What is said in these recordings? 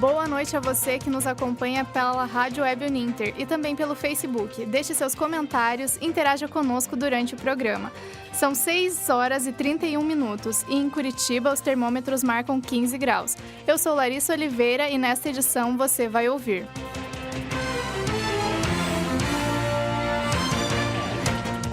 Boa noite a você que nos acompanha pela Rádio Web Uninter e também pelo Facebook. Deixe seus comentários e interaja conosco durante o programa. São 6 horas e 31 minutos e em Curitiba os termômetros marcam 15 graus. Eu sou Larissa Oliveira e nesta edição você vai ouvir: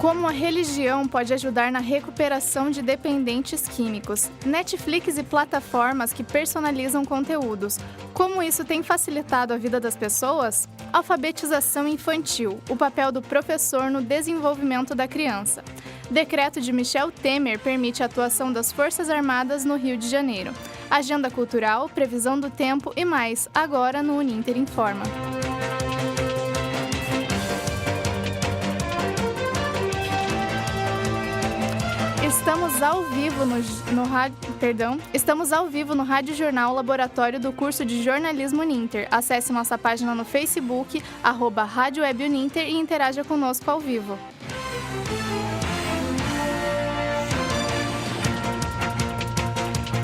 como a religião pode ajudar na recuperação de dependentes químicos. Netflix e plataformas que personalizam conteúdos. Como isso tem facilitado a vida das pessoas? Alfabetização infantil. O papel do professor no desenvolvimento da criança. Decreto de Michel Temer permite a atuação das Forças Armadas no Rio de Janeiro. Agenda cultural, previsão do tempo e mais, agora no Uninter Informa. Estamos ao vivo no Rádio Jornal Laboratório do curso de Jornalismo Uninter. Acesse nossa página no Facebook, @Rádio Web Uninter e interaja conosco ao vivo.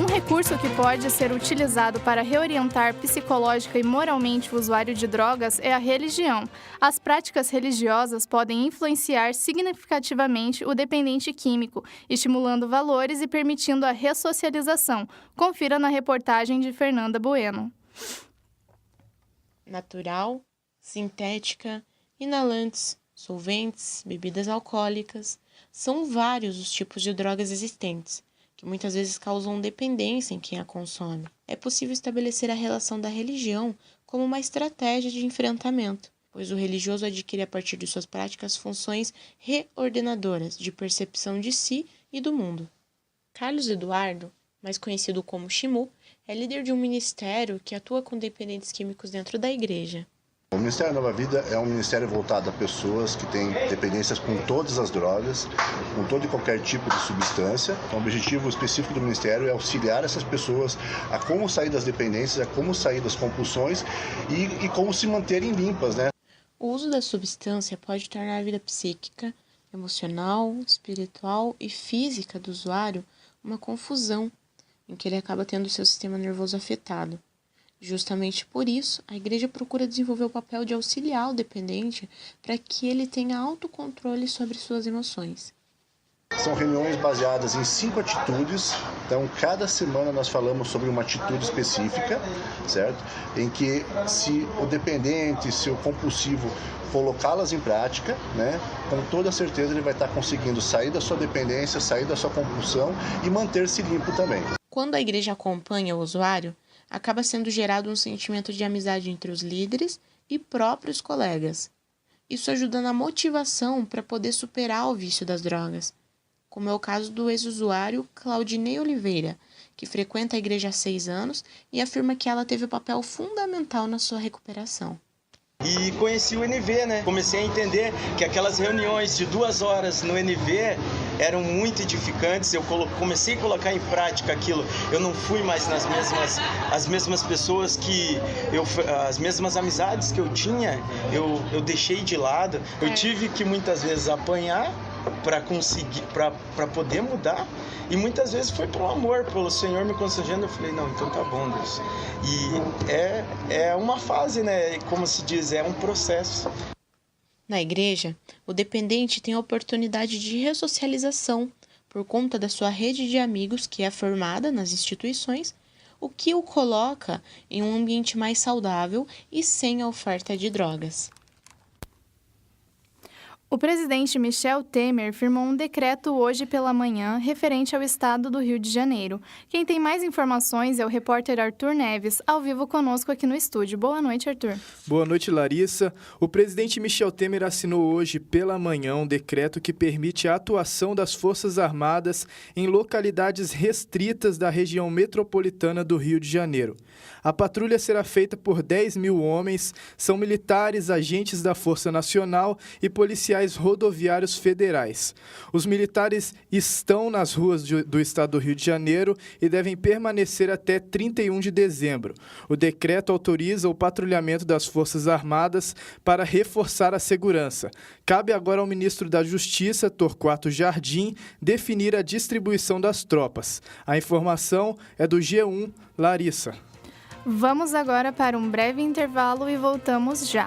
Um recurso que pode ser utilizado para reorientar psicológica e moralmente o usuário de drogas é a religião. As práticas religiosas podem influenciar significativamente o dependente químico, estimulando valores e permitindo a ressocialização. Confira na reportagem de Fernanda Bueno. Natural, sintética, inalantes, solventes, bebidas alcoólicas, são vários os tipos de drogas existentes, que muitas vezes causam dependência em quem a consome. É possível estabelecer a relação da religião como uma estratégia de enfrentamento, pois o religioso adquire a partir de suas práticas funções reordenadoras de percepção de si e do mundo. Carlos Eduardo, mais conhecido como Shimu, é líder de um ministério que atua com dependentes químicos dentro da igreja. O Ministério Nova Vida é um ministério voltado a pessoas que têm dependências com todas as drogas, com todo e qualquer tipo de substância. Então, o objetivo específico do Ministério é auxiliar essas pessoas a como sair das dependências, a como sair das compulsões e como se manterem limpas, né? O uso da substância pode tornar a vida psíquica, emocional, espiritual e física do usuário uma confusão, em que ele acaba tendo seu sistema nervoso afetado. Justamente por isso, a igreja procura desenvolver o papel de auxiliar o dependente para que ele tenha autocontrole sobre suas emoções. São reuniões baseadas em 5 atitudes, então cada semana nós falamos sobre uma atitude específica, certo? Em que se o dependente, se o compulsivo colocá-las em prática, né, com toda certeza ele vai estar conseguindo sair da sua dependência, sair da sua compulsão e manter-se limpo também. Quando a igreja acompanha o usuário, acaba sendo gerado um sentimento de amizade entre os líderes e próprios colegas. Isso ajuda na motivação para poder superar o vício das drogas, como é o caso do ex-usuário Claudinei Oliveira, que frequenta a igreja há 6 anos e afirma que ela teve um papel fundamental na sua recuperação. E conheci o NV, né? Comecei a entender que aquelas reuniões de 2 horas no NV eram muito edificantes. Eu comecei a colocar em prática aquilo. Eu não fui mais as mesmas pessoas as mesmas amizades que eu tinha, eu deixei de lado. Eu tive que muitas vezes apanhar para poder mudar. E muitas vezes foi pelo amor, pelo Senhor me constrangendo. Eu falei, não, então tá bom, Deus. E é uma fase, né? Como se diz, é um processo. Na igreja, o dependente tem a oportunidade de ressocialização por conta da sua rede de amigos que é formada nas instituições, o que o coloca em um ambiente mais saudável e sem a oferta de drogas. O presidente Michel Temer firmou um decreto hoje pela manhã referente ao estado do Rio de Janeiro. Quem tem mais informações é o repórter Arthur Neves, ao vivo conosco aqui no estúdio. Boa noite, Arthur. Boa noite, Larissa. O presidente Michel Temer assinou hoje pela manhã um decreto que permite a atuação das Forças Armadas em localidades restritas da região metropolitana do Rio de Janeiro. A patrulha será feita por 10 mil homens, são militares, agentes da Força Nacional e policiais rodoviários federais. Os militares estão nas ruas do estado do Rio de Janeiro e devem permanecer até 31 de dezembro. O decreto autoriza o patrulhamento das Forças Armadas para reforçar a segurança. Cabe agora ao ministro da Justiça, Torquato Jardim, definir a distribuição das tropas. A informação é do G1, Larissa. Vamos agora para um breve intervalo e voltamos já.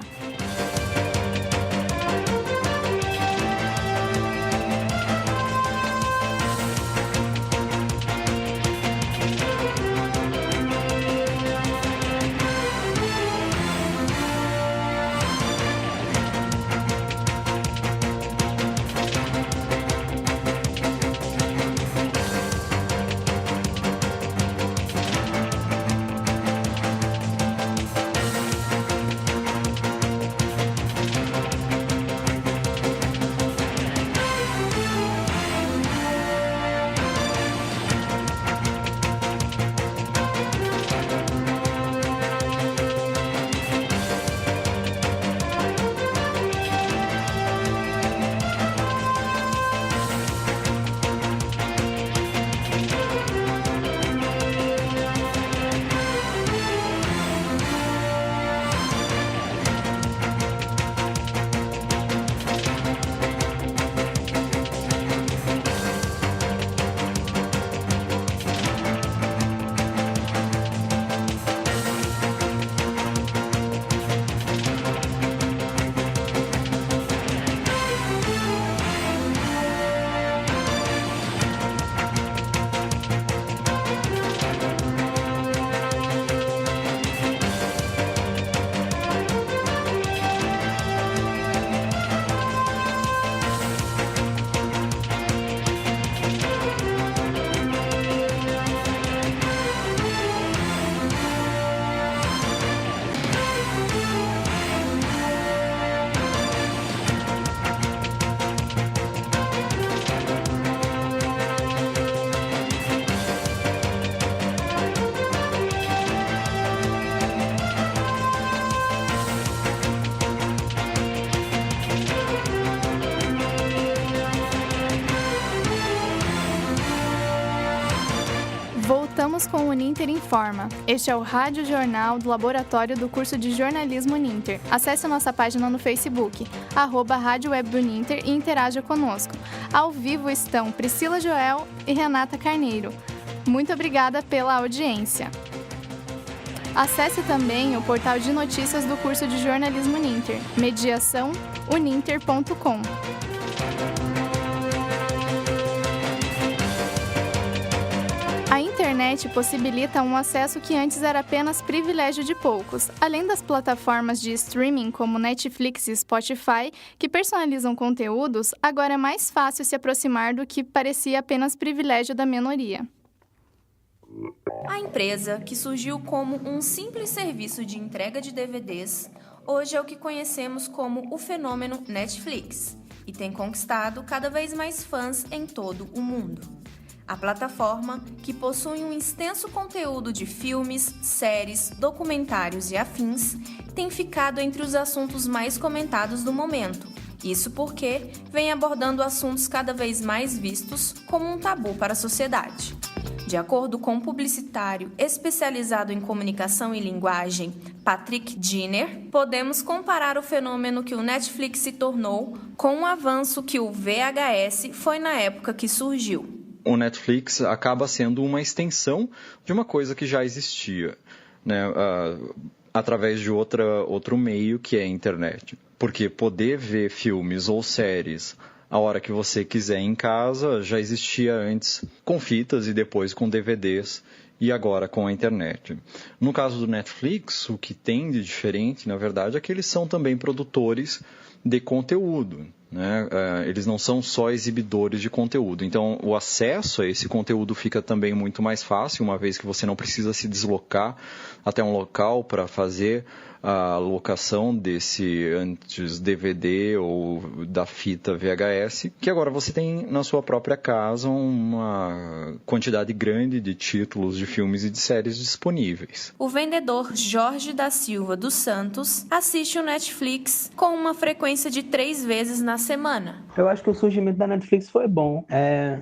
Voltamos com o Uninter Informa. Este é o Rádio Jornal do Laboratório do curso de Jornalismo Uninter. Acesse nossa página no Facebook, @Rádio Web Uninter, e interaja conosco. Ao vivo estão Priscila Joel e Renata Carneiro. Muito obrigada pela audiência. Acesse também o portal de notícias do curso de Jornalismo Uninter, mediaçãouninter.com. A internet possibilita um acesso que antes era apenas privilégio de poucos. Além das plataformas de streaming como Netflix e Spotify, que personalizam conteúdos, agora é mais fácil se aproximar do que parecia apenas privilégio da minoria. A empresa, que surgiu como um simples serviço de entrega de DVDs, hoje é o que conhecemos como o fenômeno Netflix, e tem conquistado cada vez mais fãs em todo o mundo. A plataforma, que possui um extenso conteúdo de filmes, séries, documentários e afins, tem ficado entre os assuntos mais comentados do momento. Isso porque vem abordando assuntos cada vez mais vistos como um tabu para a sociedade. De acordo com o publicitário especializado em comunicação e linguagem, Patrick Jenner, podemos comparar o fenômeno que o Netflix se tornou com o avanço que o VHS foi na época que surgiu. O Netflix acaba sendo uma extensão de uma coisa que já existia, né? Através de outro meio que é a internet. Porque poder ver filmes ou séries a hora que você quiser em casa já existia antes com fitas e depois com DVDs e agora com a internet. No caso do Netflix, o que tem de diferente, na verdade, é que eles são também produtores de conteúdo, né? Eles não são só exibidores de conteúdo. Então, o acesso a esse conteúdo fica também muito mais fácil, uma vez que você não precisa se deslocar até um local para fazer a locação desse antes DVD ou da fita VHS, que agora você tem na sua própria casa uma quantidade grande de títulos de filmes e de séries disponíveis. O vendedor Jorge da Silva dos Santos assiste o Netflix com uma frequência de 3 vezes na semana. Eu acho que o surgimento da Netflix foi bom. É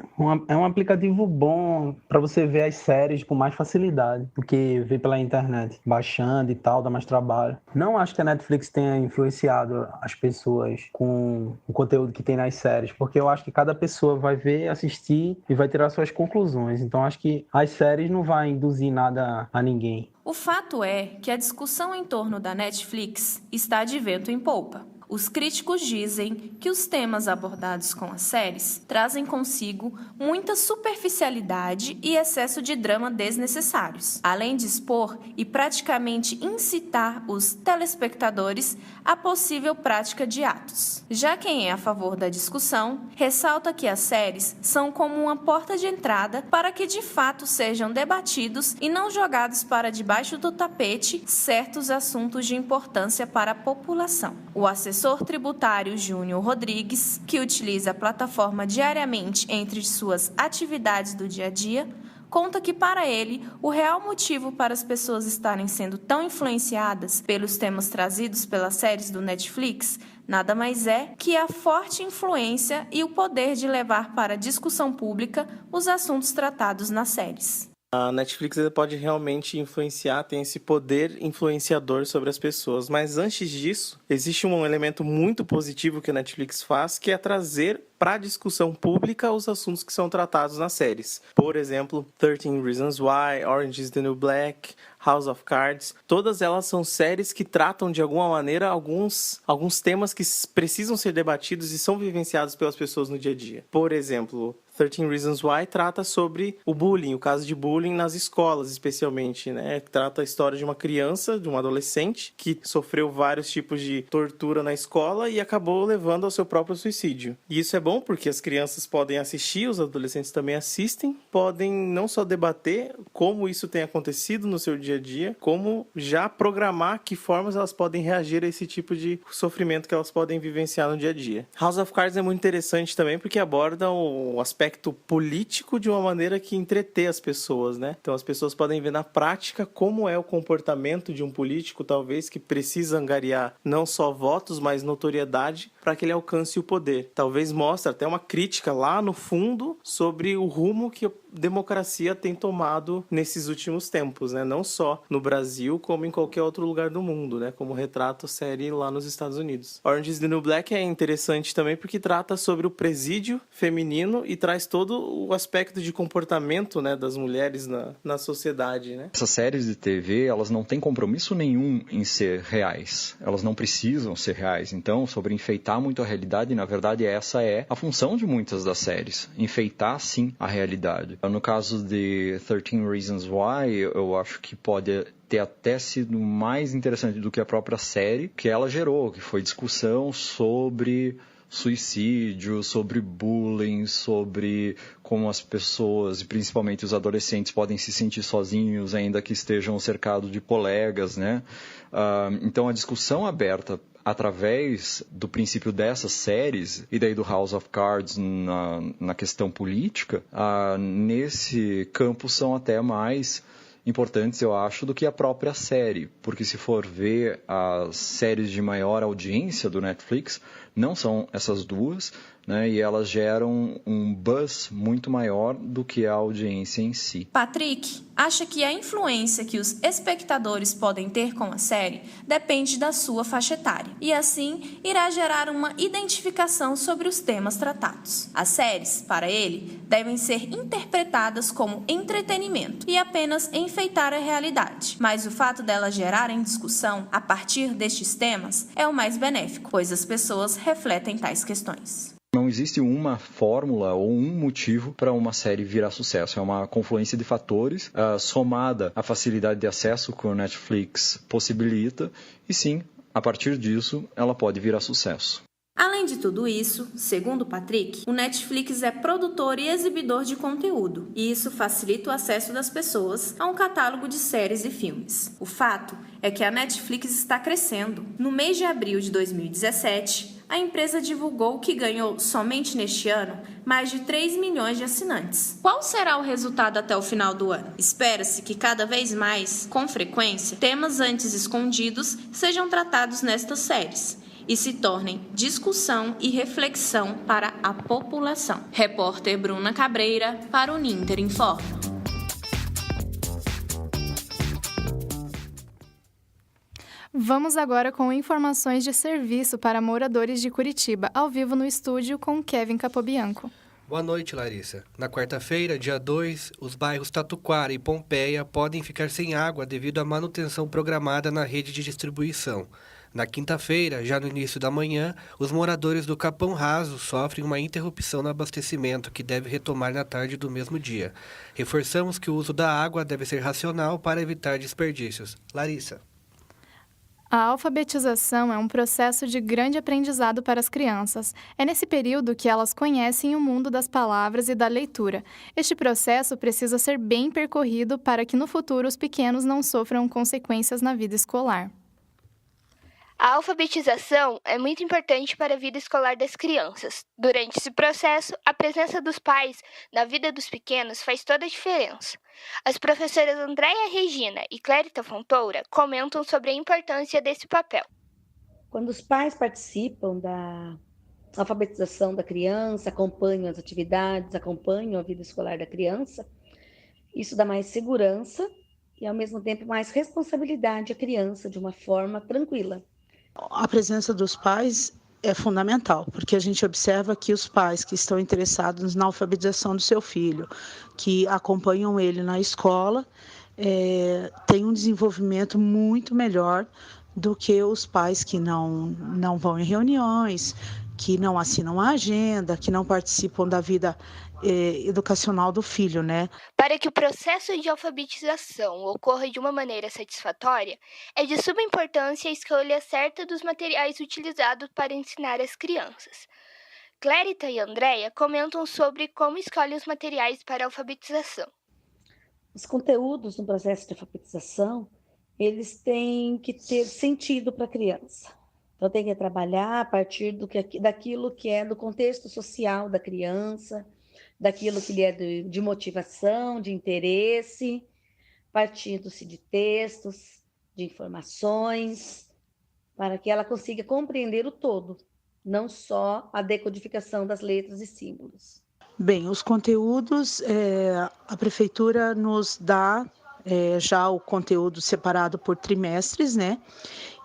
um aplicativo bom para você ver as séries com mais facilidade do que ver pela internet, baixando e tal, dá mais trabalho. Não acho que a Netflix tenha influenciado as pessoas com o conteúdo que tem nas séries, porque eu acho que cada pessoa vai ver, assistir e vai tirar suas conclusões. Então acho que as séries não vai induzir nada a ninguém. O fato é que a discussão em torno da Netflix está de vento em popa. Os críticos dizem que os temas abordados com as séries trazem consigo muita superficialidade e excesso de drama desnecessários, além de expor e praticamente incitar os telespectadores à possível prática de atos. Já quem é a favor da discussão ressalta que as séries são como uma porta de entrada para que de fato sejam debatidos e não jogados para debaixo do tapete certos assuntos de importância para a população. O assessor tributário Júnior Rodrigues, que utiliza a plataforma diariamente entre suas atividades do dia a dia, conta que, para ele, o real motivo para as pessoas estarem sendo tão influenciadas pelos temas trazidos pelas séries do Netflix nada mais é que a forte influência e o poder de levar para a discussão pública os assuntos tratados nas séries. A Netflix pode realmente influenciar, tem esse poder influenciador sobre as pessoas. Mas antes disso, existe um elemento muito positivo que a Netflix faz, que é trazer para a discussão pública os assuntos que são tratados nas séries. Por exemplo, 13 Reasons Why, Orange is the New Black, House of Cards. Todas elas são séries que tratam de alguma maneira alguns temas que precisam ser debatidos e são vivenciados pelas pessoas no dia a dia. Por exemplo, 13 Reasons Why trata sobre o bullying, o caso de bullying nas escolas, especialmente, né? Trata a história de uma criança, de um adolescente, que sofreu vários tipos de tortura na escola e acabou levando ao seu próprio suicídio. E isso é bom porque as crianças podem assistir, os adolescentes também assistem, podem não só debater como isso tem acontecido no seu dia a dia, como já programar que formas elas podem reagir a esse tipo de sofrimento que elas podem vivenciar no dia a dia. House of Cards é muito interessante também porque aborda o aspecto político de uma maneira que entretê as pessoas, né? Então as pessoas podem ver na prática como é o comportamento de um político, talvez, que precisa angariar não só votos, mas notoriedade para que ele alcance o poder. Talvez mostre até uma crítica lá no fundo sobre o rumo que a democracia tem tomado nesses últimos tempos, né? Não só no Brasil, como em qualquer outro lugar do mundo, né? Como retrata a série lá nos Estados Unidos. Orange is the New Black é interessante também porque trata sobre o presídio feminino e traz todo o aspecto de comportamento, né, das mulheres na sociedade, né? Essas séries de TV, elas não têm compromisso nenhum em ser reais. Elas não precisam ser reais. Então, sobre enfeitar muito a realidade, na verdade, essa é a função de muitas das séries. Enfeitar, sim, a realidade. No caso de 13 Reasons Why, eu acho que pode ter até sido mais interessante do que a própria série que ela gerou, que foi discussão sobre suicídio, sobre bullying, sobre como as pessoas, e principalmente os adolescentes, podem se sentir sozinhos ainda que estejam cercados de colegas, né? Então a discussão aberta através do princípio dessas séries e daí do House of Cards na questão política, nesse campo são até mais importantes, eu acho, do que a própria série, porque se for ver as séries de maior audiência do Netflix, não são essas duas, né, e elas geram um buzz muito maior do que a audiência em si. Patrick acha que a influência que os espectadores podem ter com a série depende da sua faixa etária, e assim irá gerar uma identificação sobre os temas tratados. As séries, para ele, devem ser interpretadas como entretenimento e apenas enfeitar a realidade, mas o fato delas gerarem discussão a partir destes temas é o mais benéfico, pois as pessoas refletem tais questões. Não existe uma fórmula ou um motivo para uma série virar sucesso. É uma confluência de fatores, somada à facilidade de acesso que o Netflix possibilita, e sim, a partir disso, ela pode virar sucesso. Além de tudo isso, segundo Patrick, o Netflix é produtor e exibidor de conteúdo, e isso facilita o acesso das pessoas a um catálogo de séries e filmes. O fato é que a Netflix está crescendo. No mês de abril de 2017, a empresa divulgou que ganhou, somente neste ano, mais de 3 milhões de assinantes. Qual será o resultado até o final do ano? Espera-se que cada vez mais, com frequência, temas antes escondidos sejam tratados nestas séries e se tornem discussão e reflexão para a população. Repórter Bruna Cabreira, para o Ninter Informa. Vamos agora com informações de serviço para moradores de Curitiba, ao vivo no estúdio com Kevin Capobianco. Boa noite, Larissa. Na quarta-feira, dia 2, os bairros Tatuquara e Pompeia podem ficar sem água devido à manutenção programada na rede de distribuição. Na quinta-feira, já no início da manhã, os moradores do Capão Raso sofrem uma interrupção no abastecimento que deve retomar na tarde do mesmo dia. Reforçamos que o uso da água deve ser racional para evitar desperdícios. Larissa. A alfabetização é um processo de grande aprendizado para as crianças. É nesse período que elas conhecem o mundo das palavras e da leitura. Este processo precisa ser bem percorrido para que no futuro os pequenos não sofram consequências na vida escolar. A alfabetização é muito importante para a vida escolar das crianças. Durante esse processo, a presença dos pais na vida dos pequenos faz toda a diferença. As professoras Andréia Regina e Clérita Fontoura comentam sobre a importância desse papel. Quando os pais participam da alfabetização da criança, acompanham as atividades, acompanham a vida escolar da criança, isso dá mais segurança e, ao mesmo tempo, mais responsabilidade à criança de uma forma tranquila. A presença dos pais é fundamental, porque a gente observa que os pais que estão interessados na alfabetização do seu filho, que acompanham ele na escola, têm um desenvolvimento muito melhor do que os pais que não vão em reuniões, que não assinam a agenda, que não participam da vida educacional do filho, né? Para que o processo de alfabetização ocorra de uma maneira satisfatória, é de suma importância a escolha certa dos materiais utilizados para ensinar as crianças. Clérita e Andréia comentam sobre como escolhe os materiais para a alfabetização. Os conteúdos no processo de alfabetização, eles têm que ter sentido para a criança. Então, tem que trabalhar a partir daquilo que é do contexto social da criança, daquilo que lhe é de motivação, de interesse, partindo-se de textos, de informações, para que ela consiga compreender o todo, não só a decodificação das letras e símbolos. Bem, os conteúdos, a prefeitura nos dá já o conteúdo separado por trimestres, né?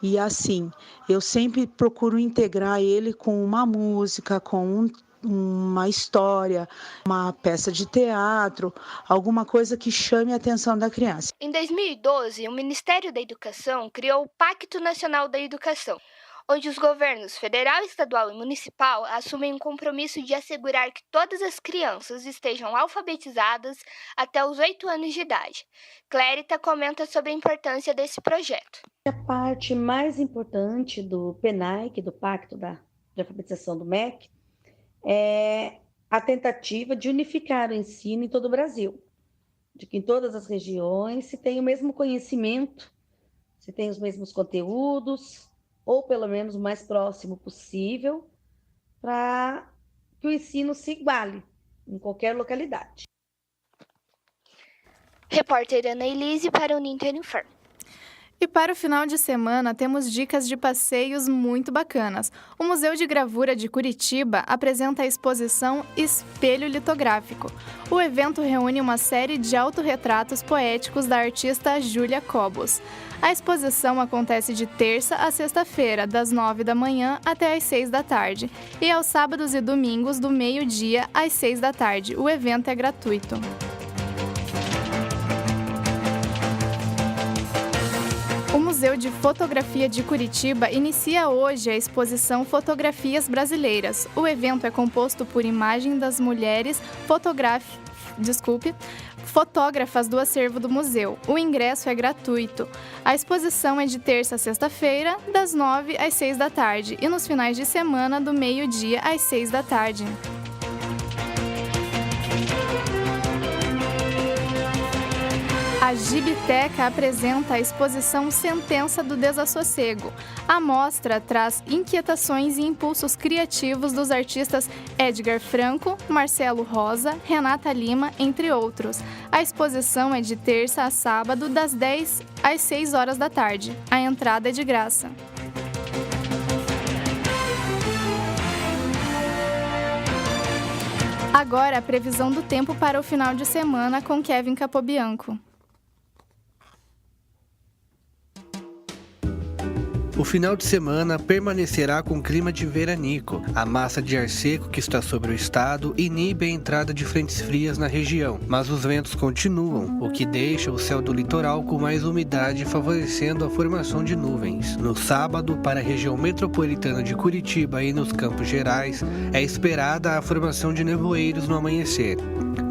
E assim, eu sempre procuro integrar ele com uma música, com uma história, uma peça de teatro, alguma coisa que chame a atenção da criança. Em 2012, o Ministério da Educação criou o Pacto Nacional da Educação, onde os governos federal, estadual e municipal assumem um compromisso de assegurar que todas as crianças estejam alfabetizadas até os 8 anos de idade. Clérita comenta sobre a importância desse projeto. A parte mais importante do PNAEC, do Pacto de Alfabetização do MEC, é a tentativa de unificar o ensino em todo o Brasil, de que em todas as regiões se tenha o mesmo conhecimento, se tenha os mesmos conteúdos, ou pelo menos o mais próximo possível, para que o ensino se iguale em qualquer localidade. Repórter Ana Elise para o Uninter Informa. E para o final de semana, temos dicas de passeios muito bacanas. O Museu de Gravura de Curitiba apresenta a exposição Espelho Litográfico. O evento reúne uma série de autorretratos poéticos da artista Júlia Cobos. A exposição acontece de terça a sexta-feira, das 9 da manhã até às 6 da tarde, e aos sábados e domingos, do meio-dia às 6 da tarde. O evento é gratuito. O Museu de Fotografia de Curitiba inicia hoje a exposição Fotografias Brasileiras. O evento é composto por imagens das mulheres fotógrafas do acervo do museu. O ingresso é gratuito. A exposição é de terça a sexta-feira, das 9 às 6 da tarde, e nos finais de semana, do meio-dia às 6 da tarde. A Gibiteca apresenta a exposição Sentença do Desassossego. A mostra traz inquietações e impulsos criativos dos artistas Edgar Franco, Marcelo Rosa, Renata Lima, entre outros. A exposição é de terça a sábado, das 10 às 6 horas da tarde. A entrada é de graça. Agora, a previsão do tempo para o final de semana com Kevin Capobianco. O final de semana permanecerá com clima de veranico. A massa de ar seco que está sobre o estado inibe a entrada de frentes frias na região, mas os ventos continuam, o que deixa o céu do litoral com mais umidade, favorecendo a formação de nuvens. No sábado, para a região metropolitana de Curitiba e nos Campos Gerais, é esperada a formação de nevoeiros no amanhecer.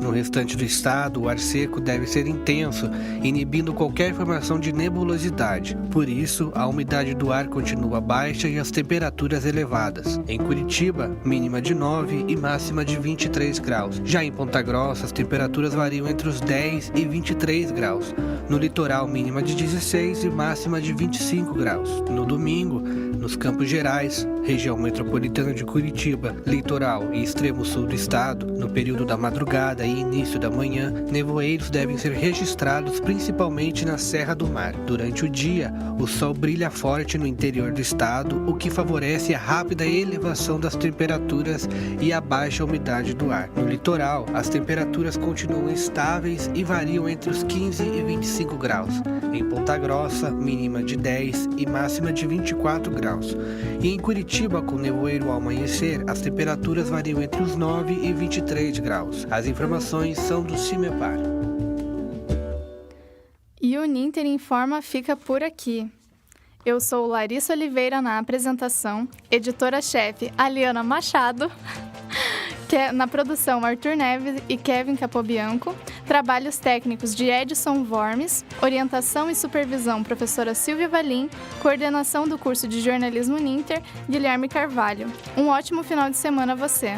No restante do estado, o ar seco deve ser intenso, inibindo qualquer formação de nebulosidade. Por isso, a umidade do ar continua baixa e as temperaturas elevadas. Em Curitiba, mínima de 9 e máxima de 23 graus. Já em Ponta Grossa, as temperaturas variam entre os 10 e 23 graus. No litoral, mínima de 16 e máxima de 25 graus. No domingo, nos Campos Gerais, região metropolitana de Curitiba, litoral e extremo sul do estado, no período da madrugada e início da manhã, nevoeiros devem ser registrados principalmente na Serra do Mar. Durante o dia, o sol brilha forte no interior do estado, o que favorece a rápida elevação das temperaturas e a baixa umidade do ar. No litoral, as temperaturas continuam estáveis e variam entre os 15 e 25 graus. Em Ponta Grossa, mínima de 10 e máxima de 24 graus. E em Curitiba, com nevoeiro ao amanhecer, as temperaturas variam entre os 9 e 23 graus. As informações são do CIMEPAR. E o Ninter Informa fica por aqui. Eu sou Larissa Oliveira na apresentação, editora-chefe Aliana Machado, na produção Arthur Neves e Kevin Capobianco, trabalhos técnicos de Edson Wormes, orientação e supervisão professora Silvia Valim, coordenação do curso de jornalismo Ninter, Guilherme Carvalho. Um ótimo final de semana a você!